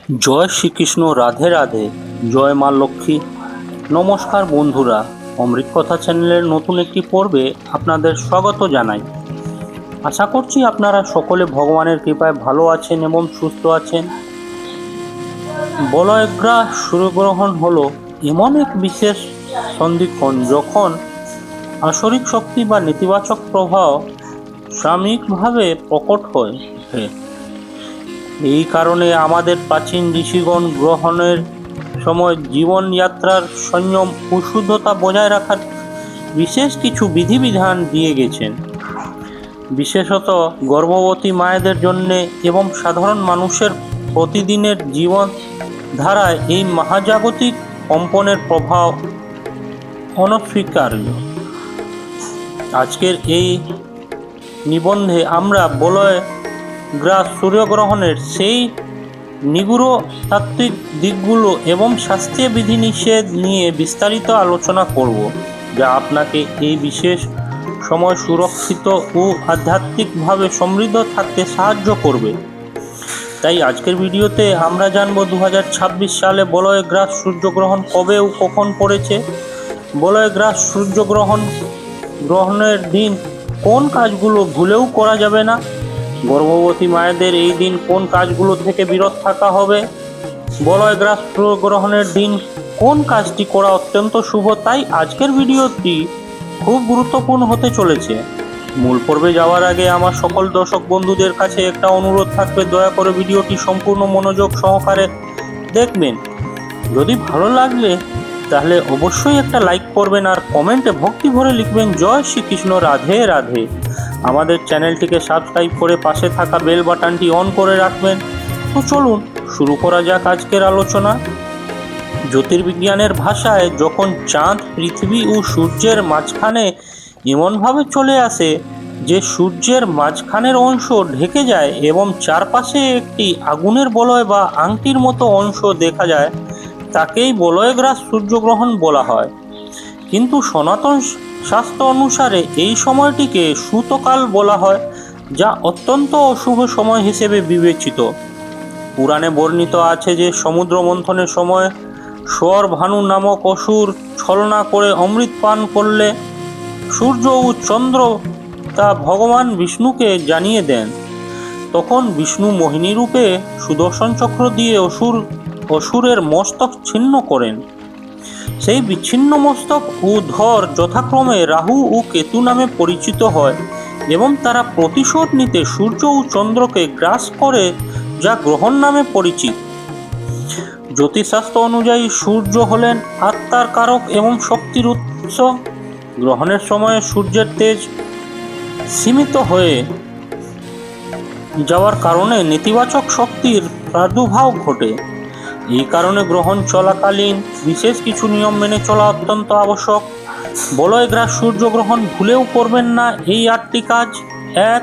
জয় শ্রীকৃষ্ণ, রাধে রাধে, জয় মা লক্ষ্মী। নমস্কার বন্ধুরা, অমৃত কথা চ্যানেলের নতুন একটি পর্বে আপনাদের স্বাগত জানাই। আশা করছি আপনারা সকলে ভগবানের কৃপায় ভালো আছেন এবং সুস্থ আছেন। বলয়গ্রা সূর্যগ্রহণ হলো এমন এক বিশেষ সন্ধিক্ষণ যখন আসরিক শক্তি বা নেতিবাচক প্রভাব সাময়িকভাবে প্রকট হয়ে ওঠে। এই কারণে আমাদের প্রাচীন ঋষিগণ গ্রহণের সময় জীবনযাত্রার সংযম ও শুদ্ধতা বজায় রাখার বিশেষ কিছু বিধিবিধান দিয়ে গেছেন। বিশেষত গর্ভবতী মায়েদের জন্য এবং সাধারণ মানুষের প্রতিদিনের জীবন ধারায় এই মহাজাগতিক কম্পনের প্রভাব অনস্বীকার্য। আজকের এই নিবন্ধে আমরা বলয়গ্রাস সূর্যগ্রহণের সেই নিগুড় তাত্ত্বিক দিকগুলো এবং শাস্ত্রীয় বিধিনিষেধ নিয়ে বিস্তারিত আলোচনা করব, যা আপনাকে এই বিশেষ সময় সুরক্ষিত ও আধ্যাত্মিকভাবে সমৃদ্ধ থাকতে সাহায্য করবে। তাই আজকের ভিডিওতে আমরা জানব 2026 সালে বলয়গ্রাস সূর্যগ্রহণ কবে ও কখন পড়েছে, বলয়গ্রাস গ্রহণের দিন কোন কাজগুলো ভুলেও করা যাবে না, গর্ভবতী মায়েদের এই দিন কোন কাজগুলো থেকে বিরত থাকা হবে, বলয়গ্রাস গ্রহণের দিন কোন কাজটি করা অত্যন্ত শুভ। তাই আজকের ভিডিওটি খুব গুরুত্বপূর্ণ হতে চলেছে। মূল পর্বে যাওয়ার আগে আমার সকল দর্শক বন্ধুদের কাছে একটা অনুরোধ থাকবে, দয়া করে ভিডিওটি সম্পূর্ণ মনোযোগ সহকারে দেখবেন। যদি ভালো লাগলে তাহলে অবশ্যই একটা লাইক করবেন আর কমেন্টে ভক্তি ভরে লিখবেন জয় শ্রীকৃষ্ণ, রাধে রাধে। আমাদের চ্যানেলটিকে সাবস্ক্রাইব করে পাশে থাকা বেল বাটনটি অন করে রাখবেন। তো চলুন শুরু করা যাক আজকের আলোচনা। জ্যোতির্বিজ্ঞানের ভাষায় যখন চাঁদ পৃথিবী ও সূর্যের মাঝখানে এমনভাবে চলে আসে যে সূর্যের মাঝখানের অংশ ঢেকে যায় এবং চারপাশে একটি আগুনের বলয় বা আংটির মতো অংশ দেখা যায়, তাকেই বলয়গ্রাস সূর্যগ্রহণ বলা হয়। কিন্তু সনাতন শাস্ত্র অনুসারে এই সময়টিকে সূতকাল বলা হয়, যা অত্যন্ত অশুভ সময় হিসেবে বিবেচিত। পুরাণে বর্ণিত আছে যে সমুদ্র মন্থনের সময় স্বর ভানু নামক অসুর ছলনা করে অমৃত পান করলে সূর্য ও চন্দ্র তা ভগবান বিষ্ণুকে জানিয়ে দেন। তখন বিষ্ণু মোহিনী রূপে সুদর্শন চক্র দিয়ে অসুরের মস্তক ছিন্ন করেন। সেই বিচ্ছিন্ন মস্তক ও ধর যথাক্রমে রাহু ও কেতু নামে পরিচিত হয় এবং তারা প্রতিশোধ নিতে সূর্য ও চন্দ্রকে গ্রাস করে, যা গ্রহণ নামে পরিচিত। জ্যোতিষশাস্ত্র অনুযায়ী সূর্য হলেন আত্মার কারক এবং শক্তির উৎস। গ্রহণের সময় সূর্যের তেজ সীমিত হয়ে যাওয়ার কারণে নেতিবাচক শক্তির প্রাদুর্ভাব ঘটে। এই কারণে গ্রহণ চলাকালীন বিশেষ কিছু নিয়ম মেনে চলা অত্যন্ত আবশ্যক। বলয়গ্রাস সূর্যগ্রহণ ভুলেও করবেন না এই 8টি কাজ। 1.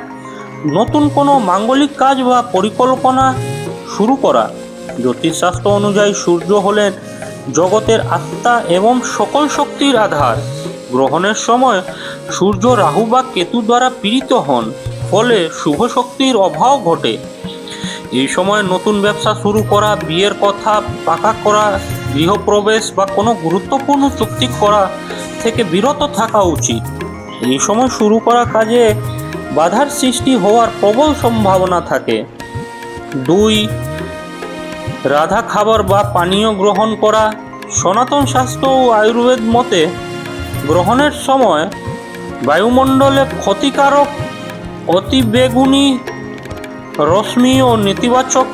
নতুন কোনো মাঙ্গলিক কাজ বা পরিকল্পনা শুরু করা। জ্যোতিষশাস্ত্র অনুযায়ী সূর্য হলেন জগতের আত্মা এবং সকল শক্তির আধার। গ্রহণের সময় সূর্য রাহু বা কেতু দ্বারা পীড়িত হন, ফলে শুভ শক্তির অভাব ঘটে। এই সময় নতুন ব্যবসা শুরু করা, বিয়ের কথা পাকা করা, গৃহপ্রবেশ বা কোনো গুরুত্বপূর্ণ চুক্তি করা থেকে বিরত থাকা উচিত। এই সময় শুরু করা কাজে বাধার সৃষ্টি হওয়ার প্রবল সম্ভাবনা থাকে। 2. রাধা খাবার বা পানীয় গ্রহণ করা। সনাতন শাস্ত্র ও আয়ুর্বেদ মতে গ্রহণের সময় বায়ুমণ্ডলে ক্ষতিকারক অতিবেগুনি রশ্মি ও নেতিবাচক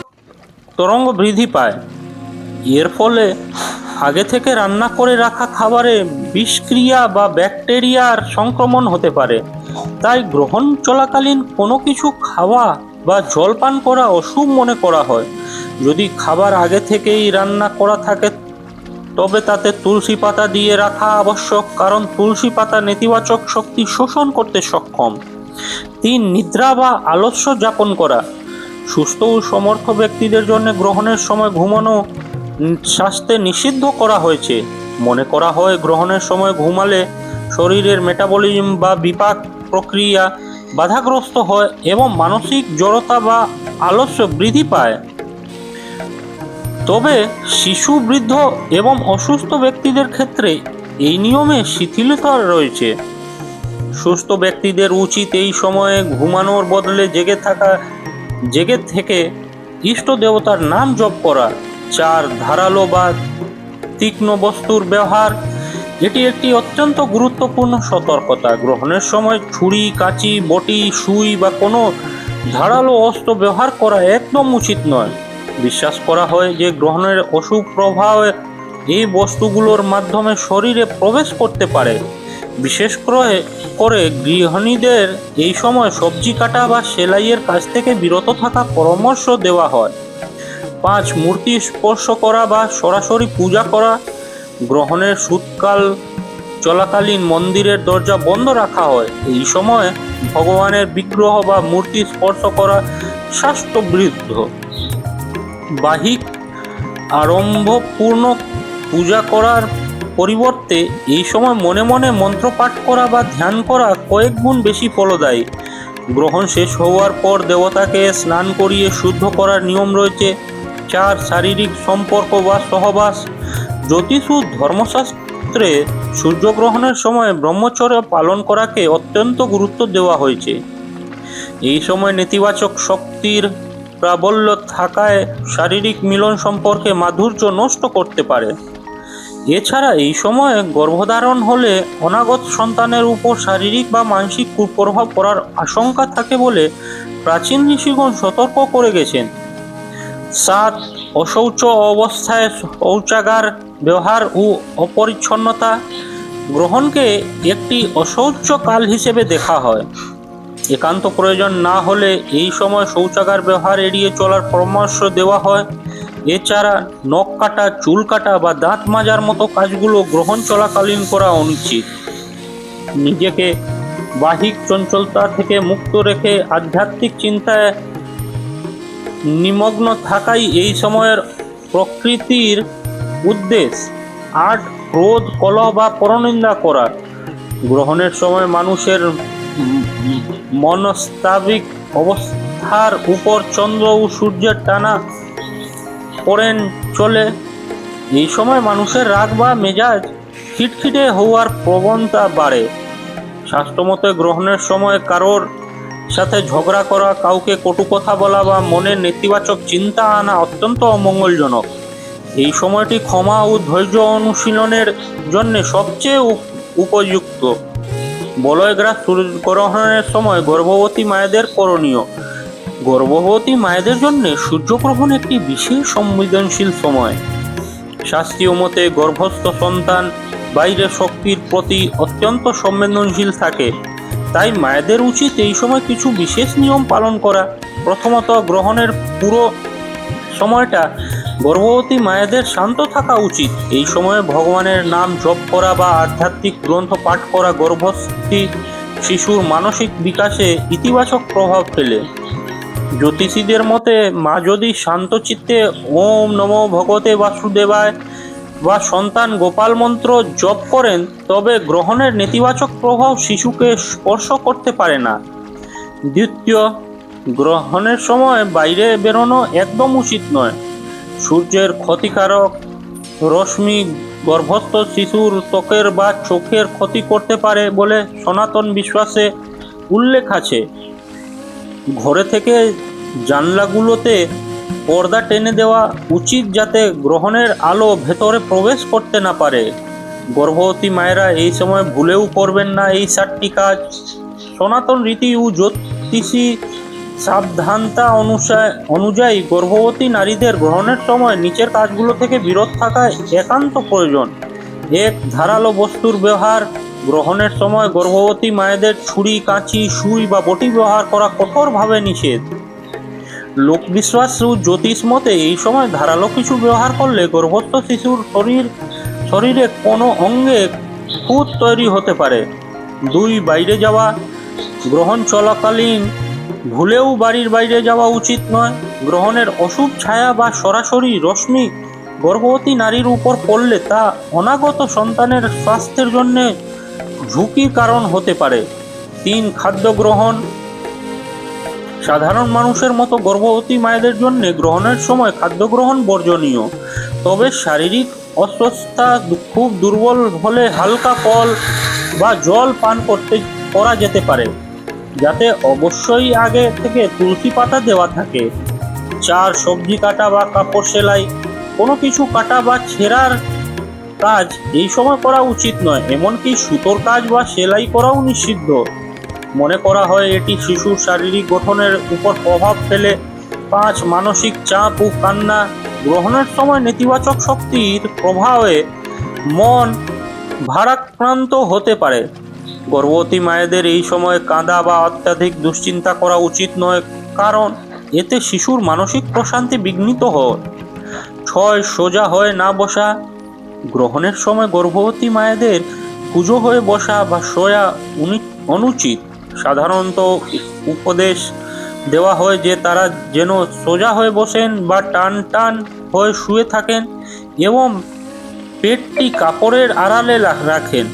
তরঙ্গ বৃদ্ধি পায়। এর ফলে আগে থেকে রান্না করে রাখা খাবারে বিষক্রিয়া বা ব্যাকটেরিয়ার সংক্রমণ হতে পারে। তাই গ্রহণ চলাকালীন কোনো কিছু খাওয়া বা জল পান করা অশুভ মনে করা হয়। যদি খাবার আগে থেকেই রান্না করা থাকে তবে তাতে তুলসী পাতা দিয়ে রাখা আবশ্যক, কারণ তুলসী পাতা নেতিবাচক শক্তি শোষণ করতে সক্ষম। 3. নিদ্রা বা আলস্য যাপন করা। সুস্থ ও সমর্থ ব্যক্তিদের জন্য গ্রহণের সময় ঘুমানো শাস্ত্রে নিষিদ্ধ করা হয়েছে। মনে করা হয় গ্রহণের সময় ঘুমালে শরীরের মেটাবলিজম বা বিপাক প্রক্রিয়া বাধাগ্রস্ত হয় এবং মানসিক জড়তা বা আলস্য বৃদ্ধি পায়। তবে শিশু, বৃদ্ধ এবং অসুস্থ ব্যক্তিদের ক্ষেত্রে এই নিয়মে শিথিলতা রয়েছে। সুস্থ ব্যক্তিদের উচিত এই সময়ে ঘুমানোর বদলে জেগে থেকে ইষ্ট দেবতার নাম জপ করা। 4. ধারালো বা তীক্ষ্ণ বস্তুর ব্যবহার। এটি একটি অত্যন্ত গুরুত্বপূর্ণ সতর্কতা। গ্রহণের সময় ছুরি, কাঁচি, বটি, সুই বা কোনো ধারালো অস্ত্র ব্যবহার করা একদম উচিত নয়। বিশ্বাস করা হয় যে গ্রহণের অশুভ প্রভাব এই বস্তুগুলোর মাধ্যমে শরীরে প্রবেশ করতে পারে। বিশেষ করে গৃহিণীদের এই সময় সবজি কাটা বা সেলাইয়ের কাজ থেকে বিরত থাকার পরামর্শ দেওয়া হয়। 5. মূর্তি স্পর্শ করা বা সরাসরি পূজা করা। গ্রহণের শূতকাল চলাকালীন মন্দিরের দরজা বন্ধ রাখা হয়। এই সময় ভগবানের বিগ্রহ বা মূর্তি স্পর্শ করা শাস্ত্রবিরুদ্ধ। বাহিক আড়ম্বরপূর্ণ পূজা করার পরিবর্তে এই সময় মনে মনে মন্ত্রপাঠ করা বা ধ্যান করা কয়েক গুণ বেশি ফলদায়ী। গ্রহণ শেষ হওয়ার পর দেবতাকে স্নান করিয়ে শুদ্ধ করার নিয়ম রয়েছে। 4. শারীরিক সম্পর্ক বা সহবাস। জ্যোতিষ ও ধর্মশাস্ত্রে সূর্যগ্রহণের সময় ব্রহ্মচর্য পালন করাকে অত্যন্ত গুরুত্ব দেওয়া হয়েছে। এই সময় নেতিবাচক শক্তির প্রাবল্য থাকায় শারীরিক মিলন সম্পর্কে মাধুর্য নষ্ট করতে পারে। এছাড়া এই সময়ে গর্ভধারণ হলে অনাগত সন্তানের উপর শারীরিক বা মানসিক কুপ্রভাব পড়ার আশঙ্কা থাকে বলে প্রাচীন ঋষিগণ সতর্ক করে গেছেন। 7. অশৌচ অবস্থায় শৌচাগার ব্যবহার ও অপরিচ্ছন্নতা। গ্রহণকে একটি অশৌচ কাল হিসেবে দেখা হয়। একান্ত প্রয়োজন না হলে এই সময় শৌচাগার ব্যবহার এড়িয়ে চলার পরামর্শ দেওয়া হয়। এছাড়া নখ কাটা, চুল কাটা বা দাঁত মাজার মতো কাজগুলো গ্রহণ চলাকালীন করা অনুচিত। নিজেকে বাহিক চঞ্চলতা থেকে মুক্ত রেখে আধ্যাত্মিক চিন্তায় নিমগ্ন থাকাই এই সময়ের প্রকৃতির উদ্দেশ্য। 8. ক্রোধ, কলহ বা পরনিন্দা করা। গ্রহণের সময় মানুষের মনস্তাত্ত্বিক অবস্থার উপর চন্দ্র ও সূর্যের টানা পড়েন চলে। এই সময় মানুষের রাগ বা মেজাজ খিটখিটে হওয়ার প্রবণতা বাড়ে। শাস্ত্রমতে গ্রহণের সময় কারোর সাথে ঝগড়া করা, কাউকে কটু কথা বলা বা মনে নেতিবাচক চিন্তা আনা অত্যন্ত অমঙ্গলজনক। এই সময়টি ক্ষমা ও ধৈর্য অনুশীলনের জন্য সবচেয়ে উপযুক্ত। বলয়গ্রাস সূর্যগ্রহণের সময় গর্ভবতী মায়েদের করণীয়। গর্ভবতী মায়েদের জন্য সূর্যগ্রহণ একটি বিশেষ সংবেদনশীল সময়। শাস্ত্রীয় মতে গর্ভস্থ সন্তান বাইরের শক্তির প্রতি অত্যন্ত সংবেদনশীল থাকে। তাই মায়েদের উচিত এই সময় কিছু বিশেষ নিয়ম পালন করা। প্রথমত, গ্রহণের পুরো সময়টা গর্ভবতী মায়েদের শান্ত থাকা উচিত। এই সময়ে ভগবানের নাম জপ করা বা আধ্যাত্মিক গ্রন্থ পাঠ করা গর্ভবতী শিশুর মানসিক বিকাশে ইতিবাচক প্রভাব ফেলে। জ্যোতিষীদের মতে মা যদি শান্তচিত্তে ওম নমো ভগবতে বাসুদেবায় বা সন্তান গোপাল মন্ত্র জপ করেন তবে গ্রহণের নেতিবাচক প্রভাব শিশুকে স্পর্শ করতে পারে না। দ্বিতীয়, গ্রহণের সময় বাইরে বেরোনো একদম উচিত নয়। সূর্যের ক্ষতিকারক রশ্মি গর্ভস্থ শিশুর ত্বকের বা চোখের ক্ষতি করতে পারে বলে সনাতন বিশ্বাসে উল্লেখ আছে। ঘরে থেকে জানলাগুলোতে পর্দা টেনে দেওয়া উচিত যাতে গ্রহণের আলো ভেতরে প্রবেশ করতে না পারে। গর্ভবতী মায়েরা এই সময় ভুলেও করবেন না এই 7টি কাজ। সনাতন রীতি ও জ্যোতিষী সাবধানতা অনুযায়ী গর্ভবতী নারীদের গ্রহণের সময় নিচের কাজগুলো থেকে বিরত থাকা একান্ত প্রয়োজন। 1. ধারালো বস্তুর ব্যবহার। গ্রহণের সময় গর্ভবতী মায়েদের ছুরি, কাঁচি, সুই বা বটি ব্যবহার করা কঠোরভাবে নিষেধ। লোকবিশ্বাস ও জ্যোতিষ মতে এই সময় ধারালো কিছু ব্যবহার করলে গর্ভস্থ শিশুর শরীরে কোনো অঙ্গে খুঁত তৈরি হতে পারে। 2. বাইরে যাওয়া। গ্রহণ চলাকালীন ভুলেও বাড়ির বাইরে যাওয়া উচিত নয়। গ্রহণের অশুভ ছায়া বা সরাসরি রশ্মি গর্ভবতী নারীর উপর পড়লে তা অনাগত সন্তানের স্বাস্থ্যের জন্য ঝুঁকির কারণ হতে পারে। 3. খাদ্য গ্রহণ। সাধারণ মানুষের মতো গর্ভবতী মায়েদের জন্য গ্রহণের সময় খাদ্য গ্রহণ বর্জনীয়, তবে শারীরিক অসুস্থতা খুব দুর্বল হলে হালকা ফল বা জল পান করা যেতে পারে, যাতে অবশ্যই আগে থেকে তুলসী পাতা দেওয়া থাকে। সবজি কাটা বা কাপড় সেলাই, কোনো কিছু কাটা বা ছেঁড়ার কাজ এই সময় করা উচিত নয়, এমনকি সুতোর কাজ বা সেলাই করাও নিষিদ্ধ। মনে করা হয় এটি শিশুর শারীরিক গঠনের উপর প্রভাব ফেলে। মানসিক চাপ ও কান্না, গ্রহণের সময় নেতিবাচক শক্তির প্রভাবে মন ভারাক্রান্ত হতে পারে। গর্ভবতী মায়েদের এই সময় কাঁদা বা অত্যাধিক দুশ্চিন্তা করা উচিত নয়, কারণ এতে শিশুর মানসিক প্রশান্তি বিঘ্নিত হয়। সোজা হয়ে না বসা, গ্রহণের সময় গর্ভবতী মায়েদের পুজো হয়ে বসা বা শোয়া অনুচিত। সাধারণত উপদেশ দেওয়া হয় যে তারা যেন সোজা হয়ে বসেন বা টান টান হয়ে শুয়ে থাকেন এবং পেটটি কাপড়ের আড়ালে রাখেন।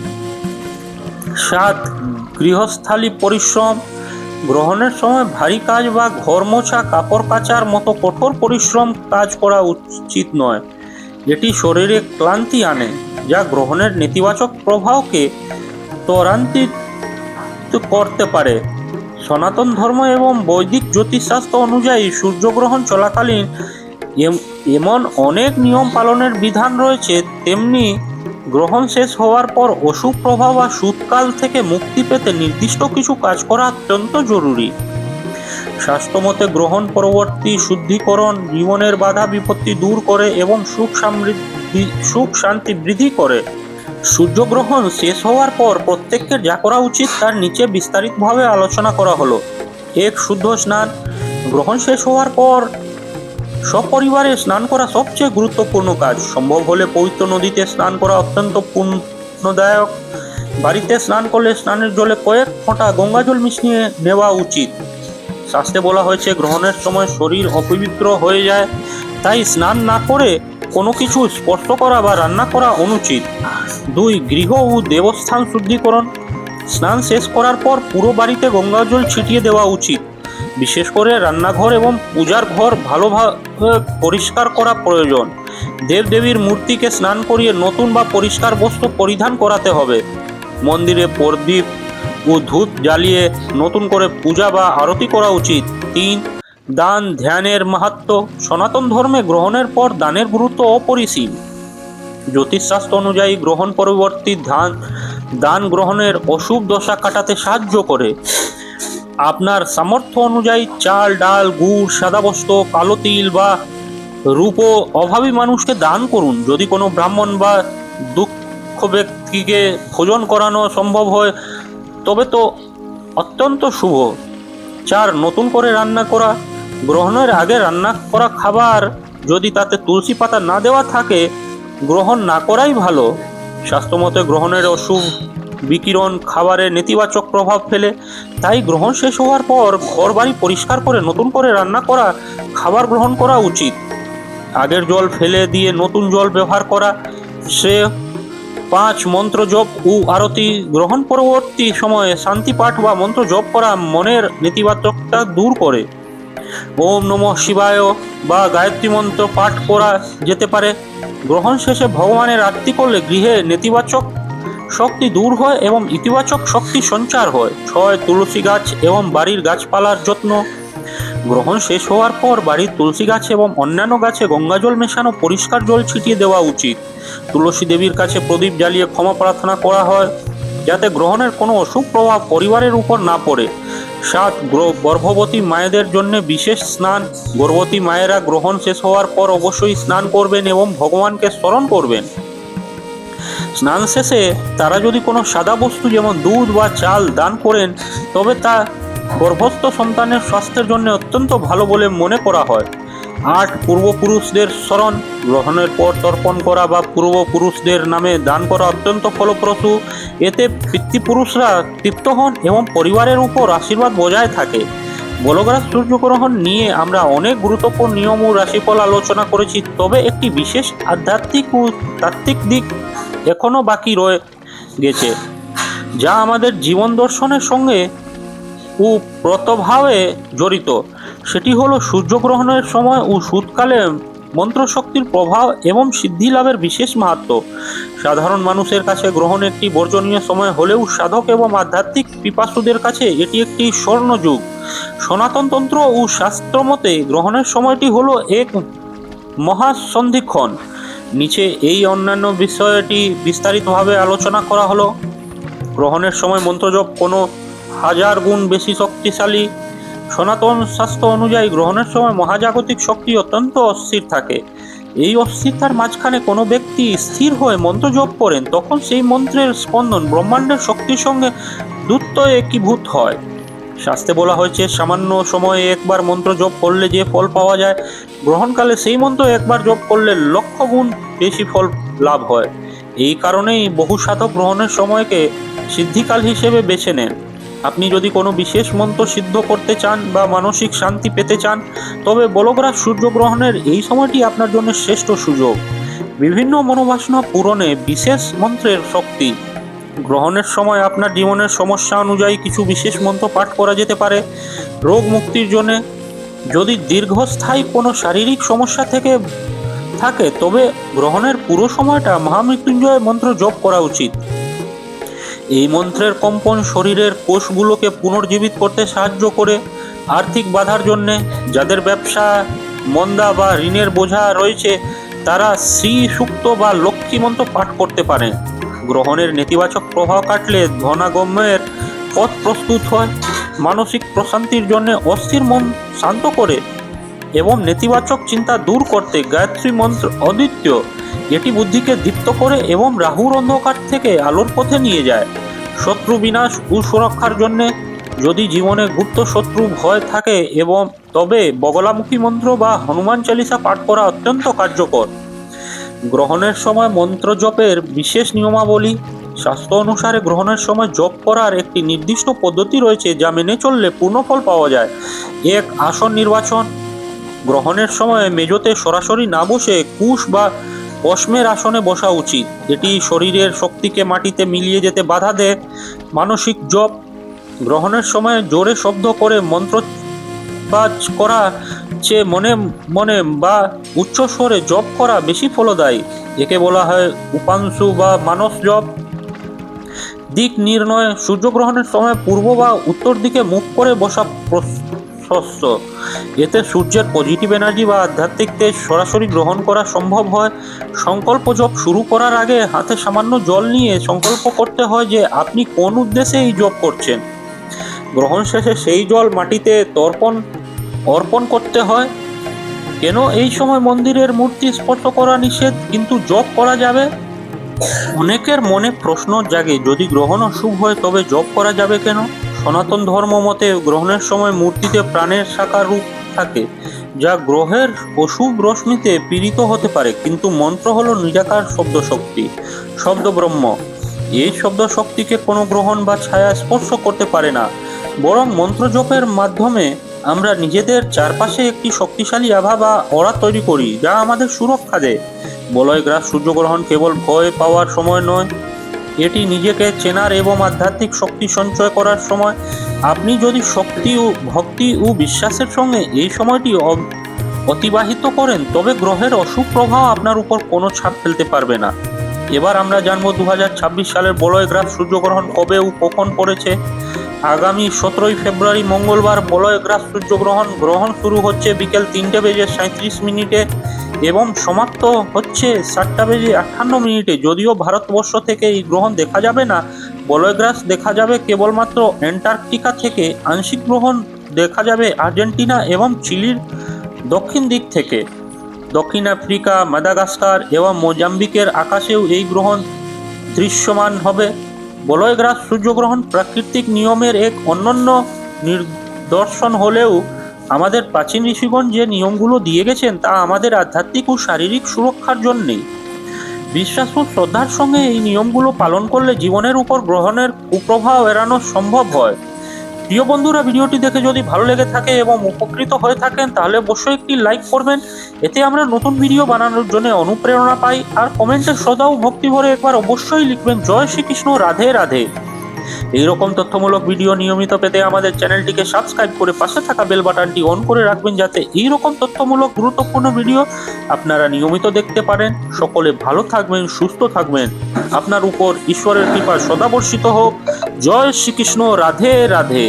গৃহস্থালী পরিশ্রম, গ্রহণের সময় ভারী কাজ বা ঘর মোছা, কাপড় কাচার মতো কঠোর পরিশ্রম কাজ করা উচিত নয়। এটি শরীরে ক্লান্তি আনে, যা গ্রহণের নেতিবাচক প্রভাবকে ত্বরান্বিত করতে পারে। সনাতন ধর্ম এবং বৈদিক জ্যোতিষশাস্ত্র অনুযায়ী সূর্যগ্রহণ চলাকালীন এমন অনেক নিয়ম পালনের বিধান রয়েছে, তেমনি গ্রহণ শেষ হওয়ার পর অশুভ প্রভাব বা শূতকাল থেকে মুক্তি পেতে নির্দিষ্ট কিছু কাজ করা অত্যন্ত জরুরি। শাস্ত্রমতে গ্রহণ পরবর্তী শুদ্ধিকরণ জীবনের বাধা বিপত্তি দূর করে এবং সুখ শান্তি বৃদ্ধি করে। সূর্যগ্রহণ শেষ হওয়ার পর প্রত্যেকের যা করা উচিত তার নিচে বিস্তারিতভাবে আলোচনা করা হলো। শুদ্ধ স্নান, গ্রহণ শেষ হওয়ার পর সপরিবারে স্নান করা সবচেয়ে গুরুত্বপূর্ণ কাজ। সম্ভব হলে পবিত্র নদীতে স্নান করা অত্যন্ত পুণ্যদায়ক। বাড়িতে স্নান করলে স্নানের জলে কয়েক ফোঁটা গঙ্গা জল মিশিয়ে নেওয়া উচিত। শাস্ত্রে বলা হয়েছে গ্রহণের সময় শরীর অপবিত্র হয়ে যায়, তাই স্নান না করে কোনো কিছু স্পর্শ করা বা রান্না করা অনুচিত। গৃহ ও দেবস্থান শুদ্ধিকরণ, স্নান শেষ করার পর পুরো বাড়িতে গঙ্গা জল ছিটিয়ে দেওয়া উচিত। বিশেষ করে রান্নাঘর এবং পূজার ঘর ভালোভাবে পরিষ্কার করা প্রয়োজন। দেবদেবীর মূর্তিকে স্নান করিয়ে নতুন বা পরিষ্কার বস্ত্র পরিধান করাতে হবে। মন্দিরে প্রদীপ ও ধূপ জ্বালিয়ে নতুন করে পূজা বা আরতি করা উচিত। দান ধ্যানের মাহাত্ম্য, সনাতন ধর্মে গ্রহণের পর দানের গুরুত্ব অপরিসীম। জ্যোতিষশাস্ত্র অনুযায়ী গ্রহণ পরবর্তী দান গ্রহণের অশুভ দশা কাটাতে সাহায্য করে। আপনার সামর্থ্য অনুযায়ী চাল, ডাল, গুড়, সাদা বস্ত্র, কালো তিল বা রূপো অভাবী মানুষকে দান করুন। যদি কোনো ব্রাহ্মণ বা দুঃখ ব্যক্তিকে ভোজন করানো সম্ভব হয় তবে তো অত্যন্ত শুভ। নতুন করে রান্না করা, গ্রহণের আগে রান্না করা খাবার যদি তাতে তুলসী পাতা না দেওয়া থাকে গ্রহণ না করাই ভালো। স্বাস্থ্যমতে গ্রহণের অশুভ বিকিরণ খাবারে নেতিবাচক প্রভাব ফেলে, তাই গ্রহণ শেষ হওয়ার পর ঘর বাড়ি পরিষ্কার করে নতুন করে রান্না করা খাবার গ্রহণ করা উচিত। আগের জল ফেলে দিয়ে নতুন জল ব্যবহার করা সে। মন্ত্র জপ ও আরতি, গ্রহণ পরবর্তী সময়ে শান্তি পাঠ বা মন্ত্র জপ করা মনের নেতিবাচকতা দূর করে। ওম নমঃ শিবায় বা গায়ত্রী মন্ত্র পাঠ করা যেতে পারে। গ্রহণ শেষে ভগবানের আরতি করলে গৃহে নেতিবাচক শক্তি দূর হয় এবং ইতিবাচক শক্তি সঞ্চার হয়। তুলসী গাছ এবং বাড়ির গাছপালার যত্ন, গ্রহণ শেষ হওয়ার পর বাড়ির তুলসী গাছ এবং অন্যান্য গাছে গঙ্গা জল মেশানো পরিষ্কার জল ছিটিয়ে দেওয়া উচিত। তুলসী দেবীর কাছে প্রদীপ জ্বালিয়ে ক্ষমা প্রার্থনা করা হয় যাতে গ্রহণের কোনো অশুভ প্রভাব পরিবারের উপর না পড়ে। গর্ভবতী মায়েদের জন্য বিশেষ স্নান, গর্ভবতী মায়েরা গ্রহণ শেষ হওয়ার পর অবশ্যই স্নান করবেন এবং ভগবানকে স্মরণ করবেন। স্নান শেষে তারা যদি কোনো সাদা বস্তু যেমন দুধ বা চাল দান করেন তবে তা গর্ভস্থ সন্তানের স্বাস্থ্যের জন্য অত্যন্ত ভালো বলে মনে করা হয়। পূর্বপুরুষদের স্মরণ, গ্রহণের পর তর্পণ করা বা পূর্বপুরুষদের নামে দান করা অত্যন্ত ফলপ্রসূ। এতে পিতৃপুরুষরা তৃপ্ত হন এবং পরিবারের উপর আশীর্বাদ বজায় থাকে। গোলকগ্রাস সূর্যগ্রহণ নিয়ে আমরা অনেক গুরুত্বপূর্ণ নিয়ম ও রাশিফল আলোচনা করেছি, তবে একটি বিশেষ আধ্যাত্মিক ও তাত্ত্বিক দিক এখনও বাকি রয়ে গেছে, যা আমাদের জীবন দর্শনের সঙ্গে ওতপ্রোতভাবে জড়িত। সেটি হলো সূর্যগ্রহণের সময় ও শীতকালে মন্ত্রশক্তির প্রভাব এবং সিদ্ধি লাভের বিশেষ মাহাত্ম্য। সাধারণ মানুষের কাছে গ্রহণ একটি বর্জনীয় সময় হলেও সাধক এবং আধ্যাত্মিক পিপাসুদের কাছে এটি একটি স্বর্ণযুগ। সনাতন তন্ত্র ও শাস্ত্রমতে গ্রহণের সময়টি হলো এক মহাসন্ধিক্ষণ। নিচে এই অন্যান্য বিষয়টি বিস্তারিতভাবে আলোচনা করা হলো। গ্রহণের সময় মন্ত্রজপ কোনো 1000 গুণ বেশি শক্তিশালী। সনাতন শাস্ত্র অনুযায়ী গ্রহণের সময় মহাজাগতিক শক্তি অত্যন্ত অস্থির থাকে। এই অস্থিরতার মাঝখানে কোনো ব্যক্তি স্থির হয়ে মন্ত্র জপ করেন, তখন সেই মন্ত্রের স্পন্দন ব্রহ্মাণ্ডের শক্তির সঙ্গে দ্রুত একীভূত হয়। শাস্ত্রে বলা হয়েছে, সামান্য সময়ে একবার মন্ত্র জপ করলে যে ফল পাওয়া যায়, গ্রহণকালে সেই মন্ত্র একবার জপ করলে 1,00,000 গুণ বেশি ফল লাভ হয়। এই কারণেই বহু সাধক গ্রহণের সময়কে সিদ্ধিকাল হিসেবে বেছে নেন। আপনি যদি কোনো বিশেষ মন্ত্র সিদ্ধ করতে চান বা মানসিক শান্তি পেতে চান, তবে বলগ্রাস সূর্যগ্রহণের এই সময়টি আপনার জন্য শ্রেষ্ঠ সুযোগ। বিভিন্ন মনোবাসনা পূরণে বিশেষ মন্ত্রের শক্তি। গ্রহণের সময় আপনার জীবনের সমস্যা অনুযায়ী কিছু বিশেষ মন্ত্র পাঠ করা যেতে পারে। রোগ মুক্তির জন্য, যদি দীর্ঘস্থায়ী কোনো শারীরিক সমস্যা থেকে থাকে, তবে গ্রহণের পুরো সময়টা মহামৃত্যুঞ্জয় মন্ত্র জপ করা উচিত। এই মন্ত্রের কম্পন শরীরের কোষগুলোকে পুনর্জীবিত করতে সাহায্য করে। আর্থিক বাধার জন্যে, যাদের ব্যবসা মন্দা বা ঋণের বোঝা রয়েছে, তারা শ্রী সূক্ত বা লক্ষ্মী মন্ত্র পাঠ করতে পারেন। গ্রহণের নেতিবাচক প্রভাব কাটলে ধনাগম্যের পথ প্রস্তুত হয়। মানসিক প্রশান্তির জন্য অস্থির মন শান্ত করে এবং নেতিবাচক চিন্তা দূর করতে গায়ত্রী মন্ত্র অদ্বিতীয়। এটি বুদ্ধিকে দীপ্ত করে এবং রাহুর অন্ধকার থেকে আলোর পথে নিয়ে যায়। শত্রু বিনাশ ও সুরক্ষার জন্যে, যদি জীবনে গুপ্ত শত্রু ভয় থাকে এবং তবে বগলামুখী মন্ত্র বা হনুমান চালিসা পাঠ করা অত্যন্ত কার্যকর। গ্রহণের সময় মন্ত্র জপের বিশেষ নিয়মাবলী। শাস্ত্র অনুসারে গ্রহণের সময় জপ করার একটি নির্দিষ্ট পদ্ধতি রয়েছে, যা মেনে চললে পূর্ণ ফল পাওয়া যায়। এক, আসন নির্বাচন। গ্রহণের সময় মেঝোতে সরাসরি না বসে কুশ বা পশ্মের আসনে বসা উচিত। এটি শরীরের শক্তিকে মাটিতে মিলিয়ে যেতে বাধা দেয়। মানসিক জপ। গ্রহণের সময় জোরে শব্দ করে মন্ত্র পাঠ করা চেয়ে মনে মনে বা উচ্চ স্বরে জপ করা বেশি ফলদায়ী। একে বলা হয় উপাংশু বা মানস জপ। দিক নির্ণয়। সূর্যগ্রহণের সময় পূর্ব বা উত্তর দিকে মুখ করে বসা প্রশস্ত। এতে সূর্যের পজিটিভ এনার্জি বা আধ্যাত্মিক তেজ সরাসরি গ্রহণ করা সম্ভব হয়। সংকল্প জপ শুরু করার আগে হাতে সামান্য জল নিয়ে সংকল্প করতে হয় যে আপনি কোন উদ্দেশ্যে এই জপ করছেন। গ্রহণ শেষে সেই জল মাটিতে অর্পণ করতে হয়। কেন এই সময় মন্দিরের মূর্তি স্পর্শ করা নিষেধ, কিন্তু জপ করা যাবে? অনেকের মনে প্রশ্ন জাগে, যদি গ্রহণ অশুভ হয় তবে জপ করা যাবে কেন? সনাতন ধর্ম মতে গ্রহণের সময় মূর্তিতে প্রাণের সাকার রূপ থাকে, যা গ্রহের অশুভ রশ্মিতে পীড়িত হতে পারে, কিন্তু মন্ত্র হলো নিরাকার শব্দ শক্তি, শব্দ ব্রহ্ম। এই শব্দ শক্তিকে কোনো গ্রহণ বা ছায়া স্পর্শ করতে পারে না। বরং মন্ত্র জপের মাধ্যমে আমরা নিজেদের চারপাশে একটি শক্তিশালী আভা বা অরা তৈরি করি, যা আমাদের সুরক্ষা দেয়। বলয়গ্রাস সূর্যগ্রহণ কেবল ভয় পাওয়ার সময় নয়, এটি নিজেকে চেনার এবং আধ্যাত্মিক শক্তি সঞ্চয় করার সময়। আপনি যদি শক্তি ও ভক্তি ও বিশ্বাসের সঙ্গে এই সময়টি অতিবাহিত করেন, তবে গ্রহের অশুভ প্রভাব আপনার উপর কোনো ছাপ ফেলতে পারবে না। এবার আমরা জানবো 2026 সালের বলয়গ্রাস সূর্যগ্রহণ কবে ও কখন পড়েছে। আগামী 17 ফেব্রুয়ারি মঙ্গলবার বলয়গ্রাস সূর্যগ্রহণ। গ্রহণ শুরু হচ্ছে বিকেল 3:37 এবং সমাপ্ত হচ্ছে 7:58। যদিও ভারতবর্ষ থেকে এই গ্রহণ দেখা যাবে না, বলয়গ্রাস দেখা যাবে কেবলমাত্র অ্যান্টার্কটিকা থেকে। আংশিক গ্রহণ দেখা যাবে আর্জেন্টিনা এবং চিলির দক্ষিণ দিক থেকে। দক্ষিণ আফ্রিকা, মাদাগাস্কার এবং মোজাম্বিকের আকাশেও এই গ্রহণ দৃশ্যমান হবে। বলয়গ্রাস সূর্যগ্রহণ প্রাকৃতিক নিয়মের এক অনন্য নিদর্শন হলেও আমাদের প্রাচীন ঋষিগণ যে নিয়মগুলো দিয়ে গেছেন, তা আমাদের আধ্যাত্মিক ও শারীরিক সুরক্ষার জন্যেই। বিশ্বাস ও শ্রদ্ধার সঙ্গে এই নিয়মগুলো পালন করলে জীবনের উপর গ্রহণের কুপ্রভাব এড়ানো সম্ভব হয়। প্রিয় বন্ধুরা, ভিডিওটি দেখে যদি ভালো লেগে থাকে এবং উপকৃত হয়ে থাকেন, তাহলে অবশ্যই একটি লাইক করবেন। এতে আমরা নতুন ভিডিও বানানোর জন্য অনুপ্রেরণা পাই। আর কমেন্টে শ্রদ্ধা ও ভক্তি ভরে একবার অবশ্যই লিখবেন, জয় শ্রীকৃষ্ণ, রাধে রাধে। এইরকম তথ্যমূলক ভিডিও নিয়মিত পেতে আমাদের চ্যানেলটিকে সাবস্ক্রাইব করে পাশে থাকা বেল বাটনটি অন করে রাখবেন, যাতে এইরকম তথ্যমূলক গুরুত্বপূর্ণ ভিডিও আপনারা নিয়মিত দেখতে পারেন। সকলে ভালো থাকবেন, সুস্থ থাকবেন, আপনার উপর ঈশ্বরের কৃপা সদা বর্ষিত হোক। জয় শ্রীকৃষ্ণ। রাধে রাধে।